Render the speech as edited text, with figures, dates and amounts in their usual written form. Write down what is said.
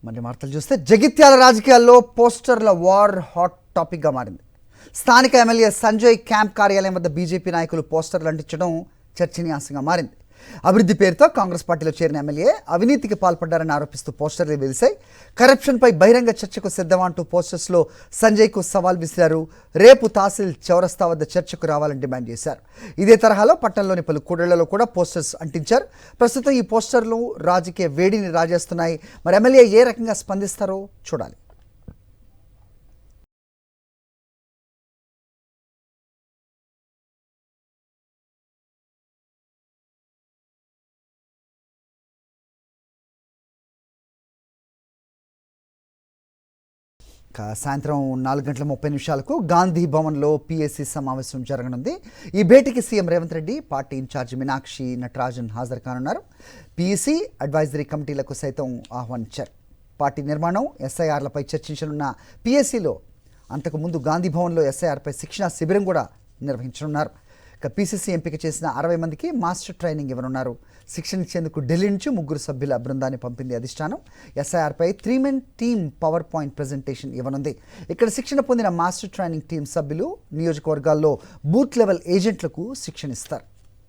మరి వార్తలు చూస్తే జగిత్యాల రాజకీయాల్లో పోస్టర్ల వార్ హాట్ టాపిక్గా మారింది. స్థానిక ఎమ్మెల్యే సంజయ్ క్యాంప్ కార్యాలయం వద్ద బీజేపీ నాయకులు పోస్టర్లు అంటించడం చర్చనీయాంశంగా మారింది. అభివృద్ధి పేరుతో కాంగ్రెస్ పార్టీలో చేరిన ఎమ్మెల్యే అవినీతికి పాల్పడ్డారని ఆరోపిస్తూ పోస్టర్లు వెలిశాయి. కరప్షన్పై బహిరంగ చర్చకు సిద్ధమంటూ పోస్టర్స్లో సంజయ్కు సవాల్ విసిరారు. రేపు తహసీల్ చౌరస్తా వద్ద చర్చకు రావాలని డిమాండ్ చేశారు. ఇదే తరహాలో పట్టణంలోని పలు కూడళ్లలో కూడా పోస్టర్స్ అంటించారు. ప్రస్తుతం ఈ పోస్టర్లు రాజకీయ వేడిని రాజేస్తున్నాయి. మరి ఎమ్మెల్యే ఏ రకంగా స్పందిస్తారో చూడాలి. సాయంత్రం 4:30 గాంధీ భవన్లో పిఎస్సి సమావేశం జరగనుంది. ఈ భేటీకి CM Revanth Reddy, party incharge Meenakshi Natarajan హాజరు కానున్నారు. పిఎస్సి అడ్వైజరీ కమిటీలకు సైతం ఆహ్వానించారు. పార్టీ నిర్మాణం, ఎస్ఐఆర్లపై చర్చించనున్న పిఎస్సిలో అంతకుముందు గాంధీ భవన్లో ఎస్ఐఆర్పై శిక్షణా శిబిరం కూడా నిర్వహించనున్నారు. ఇక పిసిసి ఎంపిక చేసిన 60 మందికి మాస్టర్ ట్రైనింగ్ ఇవ్వనున్నారు. శిక్షణ ఇచ్చేందుకు ఢిల్లీ నుంచి 3 సభ్యుల బృందాన్ని పంపింది అధిష్టానం. ఎస్ఐఆర్పై 3-మెన్ టీమ్ పవర్ పాయింట్ ప్రజెంటేషన్ ఇవ్వనుంది. ఇక్కడ శిక్షణ పొందిన మాస్టర్ ట్రైనింగ్ టీం సభ్యులు నియోజకవర్గాల్లో బూత్ లెవెల్ ఏజెంట్లకు శిక్షణ ఇస్తారు.